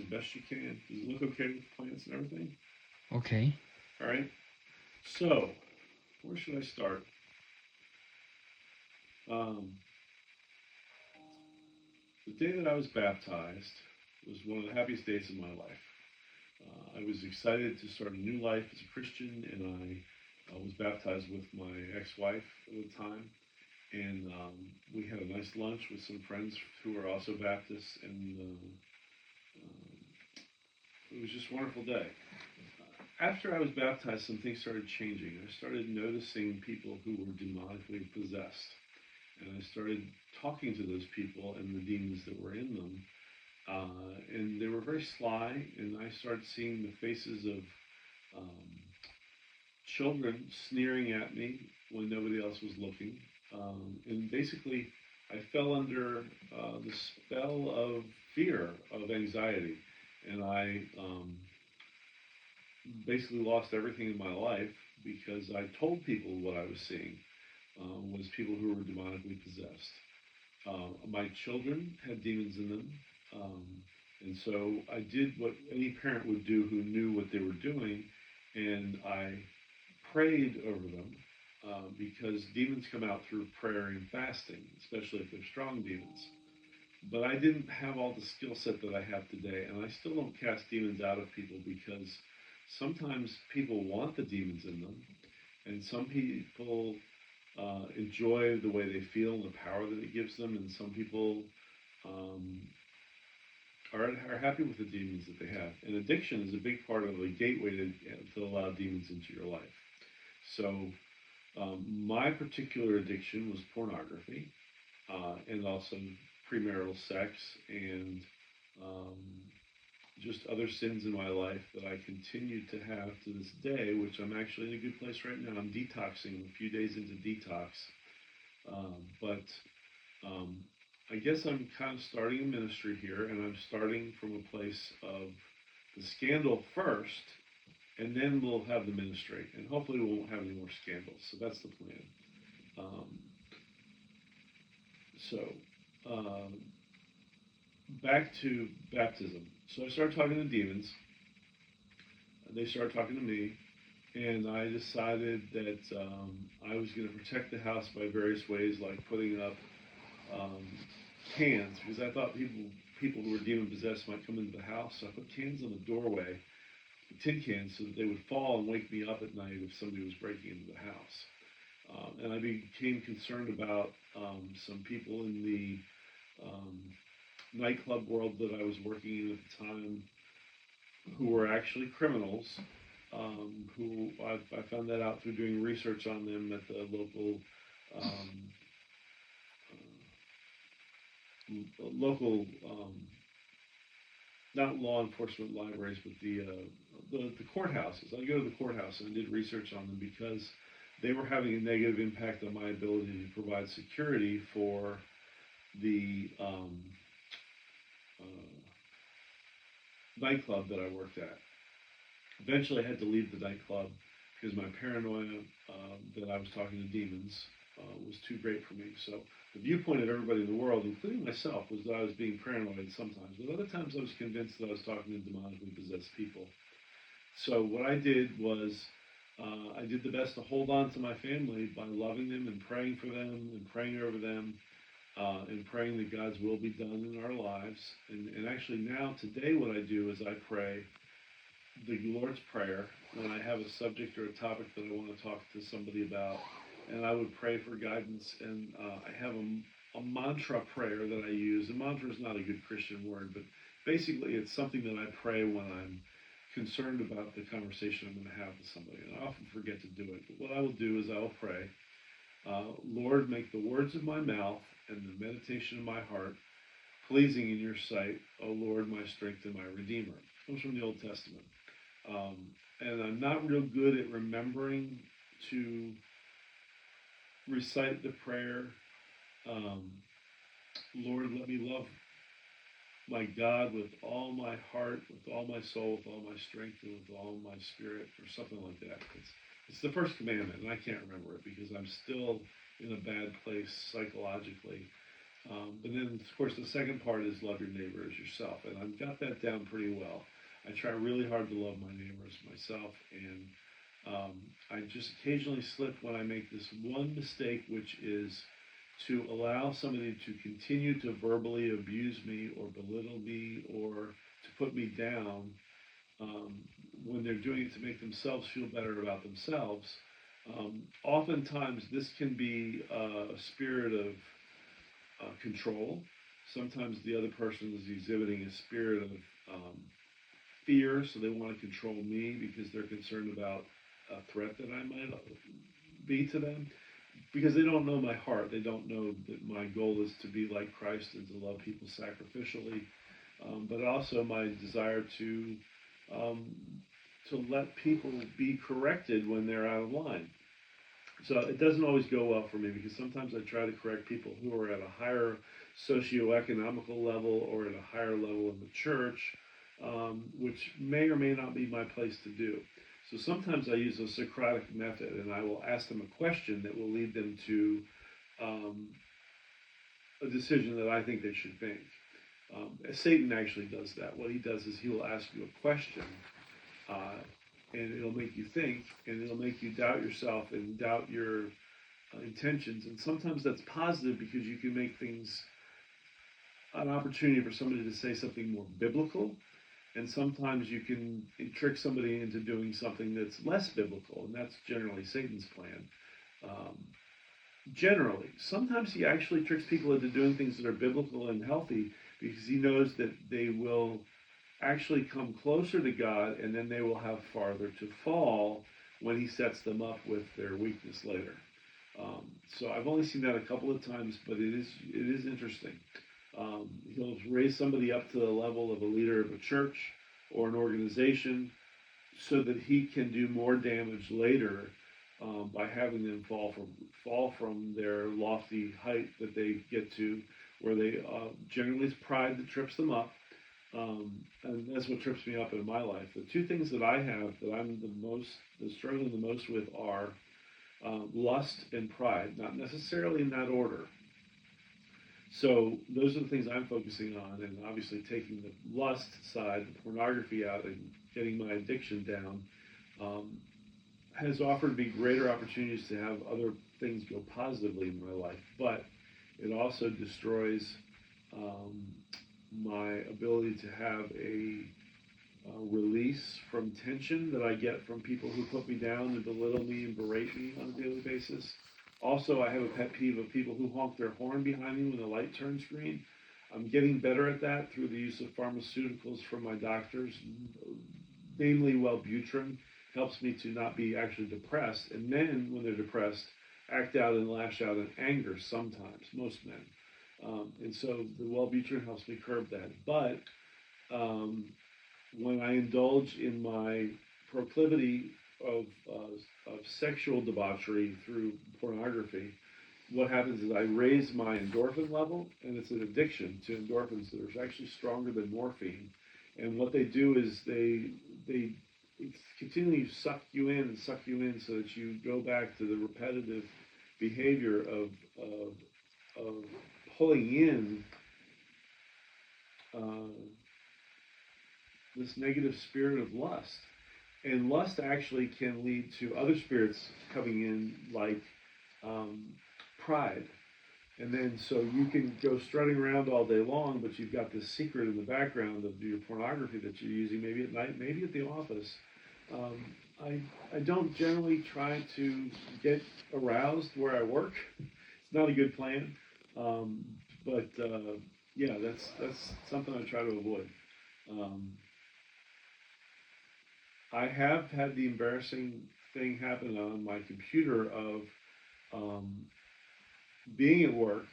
the best you can. Does it look okay with plants and everything? Okay. All right. So, where should I start? Um, the day that I was baptized was one of the happiest days of my life. I was excited to start a new life as a Christian, and I was baptized with my ex-wife at the time. And we had a nice lunch with some friends who were also Baptists, and it was just a wonderful day. After I was baptized, some things started changing. I started noticing people who were demonically possessed, and I started talking to those people and the demons that were in them. And they were very sly, and I started seeing the faces of um, children sneering at me when nobody else was looking. And basically, I fell under the spell of fear, of anxiety, and I basically lost everything in my life because I told people what I was seeing was people who were demonically possessed. My children had demons in them, um, and so I did what any parent would do who knew what they were doing, and I prayed over them because demons come out through prayer and fasting, especially if they're strong demons. But I didn't have all the skill set that I have today, and I still don't cast demons out of people because sometimes people want the demons in them, and some people enjoy the way they feel and the power that it gives them, and some people um, are happy with the demons that they have. And addiction is a big part of the gateway to allow demons into your life. So my particular addiction was pornography and also premarital sex and um, just other sins in my life that I continue to have to this day, which I'm actually in a good place right now. I'm detoxing, a few days into detox. But I guess I'm kind of starting a ministry here, and I'm starting from a place of the scandal first, and then we'll have the ministry, and hopefully we won't have any more scandals. So that's the plan. Um, so um, back to baptism. So I started talking to demons. They started talking to me, and I decided that I was going to protect the house by various ways, like putting up um, cans, because I thought people who were demon possessed might come into the house. So I put cans on the doorway, tin cans, so that they would fall and wake me up at night if somebody was breaking into the house. And I became concerned about some people in the um, nightclub world that I was working in at the time who were actually criminals. Who I found that out through doing research on them at the local um, local not law enforcement libraries, but the courthouses. I go to the courthouse and I did research on them because they were having a negative impact on my ability to provide security for the uh, nightclub that I worked at. Eventually, I had to leave the nightclub because my paranoia that I was talking to demons was too great for me. So the viewpoint of everybody in the world, including myself, was that I was being paranoid sometimes, but other times I was convinced that I was talking to demonically possessed people. So what I did was I did the best to hold on to my family by loving them and praying for them and praying over them and praying that God's will be done in our lives. And actually now, today, what I do is I pray the Lord's Prayer when I have a subject or a topic that I want to talk to somebody about, and I would pray for guidance. And I have a mantra prayer that I use. A mantra is not a good Christian word, but basically it's something that I pray when I'm concerned about the conversation I'm going to have with somebody. And I often forget to do it, but what I will do is I will pray, Lord, make the words of my mouth and the meditation of my heart pleasing in your sight, O Lord, my strength and my Redeemer. It comes from the Old Testament. Um, and I'm not real good at remembering to recite the prayer, um, Lord, let me love my God with all my heart, with all my soul, with all my strength, and with all my spirit, or something like that. It's the first commandment, and I can't remember it because I'm still in a bad place psychologically. But then, of course, the second part is love your neighbor as yourself, and I've got that down pretty well. I try really hard to love my neighbor as myself, and I just occasionally slip when I make this one mistake, which is to allow somebody to continue to verbally abuse me or belittle me or to put me down um, when they're doing it to make themselves feel better about themselves. Oftentimes, this can be a spirit of control. Sometimes the other person is exhibiting a spirit of um, fear, so they want to control me because they're concerned about a threat that I might be to them. Because they don't know my heart, they don't know that my goal is to be like Christ and to love people sacrificially, but also my desire um, to let people be corrected when they're out of line. So it doesn't always go well for me because sometimes I try to correct people who are at a higher socioeconomical level or at a higher level in the church, which may or may not be my place to do. So sometimes I use a Socratic method and I will ask them a question that will lead them to um, a decision that I think they should make. Satan actually does that. What he does is he will ask you a question uh, and it'll make you think, and it'll make you doubt yourself and doubt your intentions. And sometimes that's positive because you can make things an opportunity for somebody to say something more biblical. And sometimes you can trick somebody into doing something that's less biblical, and that's generally Satan's plan. Um, Generally, sometimes he actually tricks people into doing things that are biblical and healthy because he knows that they will actually come closer to God, and then they will have farther to fall when he sets them up with their weakness later. So I've only seen that a couple of times, but it is interesting. He'll raise somebody up to the level of a leader of a church or an organization so that he can do more damage later by having them fall from their lofty height that they get to, where they generally it's pride that trips them up, and that's what trips me up in my life. The two things that I have that I'm struggling the most with are lust and pride, not necessarily in that order. So those are the things I'm focusing on, and obviously taking the lust side, the pornography out, and getting my addiction down um, has offered me greater opportunities to have other things go positively in my life. But it also destroys um, my ability to have a release from tension that I get from people who put me down and belittle me and berate me on a daily basis. Also, I have a pet peeve of people who honk their horn behind me when the light turns green. I'm getting better at that through the use of pharmaceuticals from my doctors, namely Wellbutrin, helps me to not be actually depressed. And men, when they're depressed, act out and lash out in anger sometimes, most men. And so the Wellbutrin helps me curb that. But when I indulge in my proclivity of sexual debauchery through pornography, what happens is I raise my endorphin level, and it's an addiction to endorphins that are actually stronger than morphine. And what they do is they continually suck you in and suck you in so that you go back to the repetitive behavior of pulling in uh, this negative spirit of lust. And lust actually can lead to other spirits coming in, like pride. And then so you can go strutting around all day long, but you've got this secret in the background of your pornography that you're using, maybe at night, maybe at the office. I don't generally try to get aroused where I work. It's not a good plan. Um, but yeah, that's something I try to avoid. Um, I have had the embarrassing thing happen on my computer of um, being at work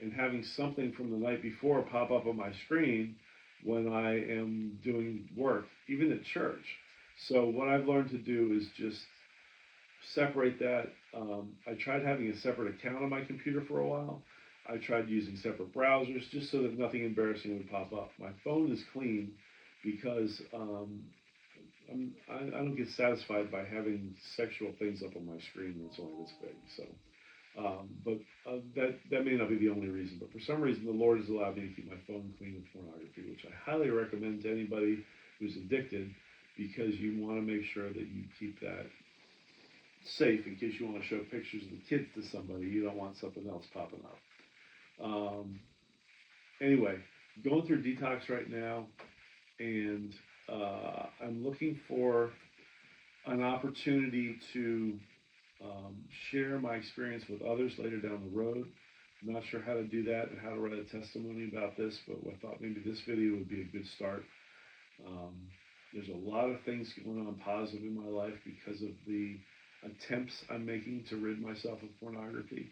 and having something from the night before pop up on my screen when I am doing work, even at church. So what I've learned to do is just separate that. I tried having a separate account on my computer for a while. I tried using separate browsers just so that nothing embarrassing would pop up. My phone is clean because I don't get satisfied by having sexual things up on my screen that's only this big. So But that may not be the only reason. But for some reason, the Lord has allowed me to keep my phone clean of pornography, which I highly recommend to anybody who's addicted, because you want to make sure that you keep that safe in case you want to show pictures of the kids to somebody. You don't want something else popping up. Anyway, going through detox right now, and I'm looking for an opportunity to share my experience with others later down the road. I'm not sure how to do that and how to write a testimony about this, but I thought maybe this video would be a good start. There's a lot of things going on positive in my life because of the attempts I'm making to rid myself of pornography.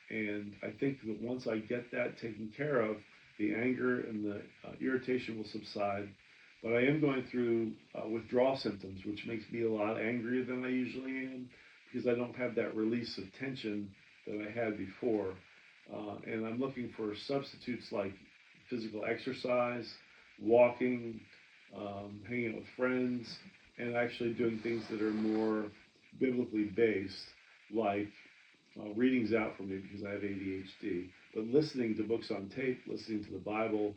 And I think that once I get that taken care of, the anger and the irritation will subside. But I am going through withdrawal symptoms, which makes me a lot angrier than I usually am because I don't have that release of tension that I had before. And I'm looking for substitutes like physical exercise, walking, hanging out with friends, and actually doing things that are more biblically based, like reading's out for me because I have ADHD, but listening to books on tape, listening to the Bible,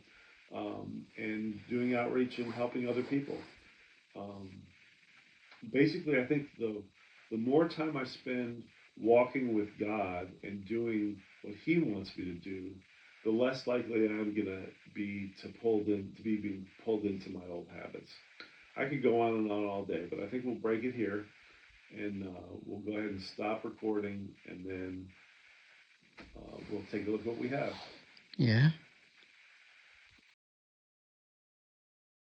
and doing outreach and helping other people. Basically, I think the more time I spend walking with God and doing what He wants me to do, the less likely I'm gonna be being pulled into my old habits. I could go on and on all day, but I think we'll break it here, and we'll go ahead and stop recording, and then we'll take a look at what we have. Yeah.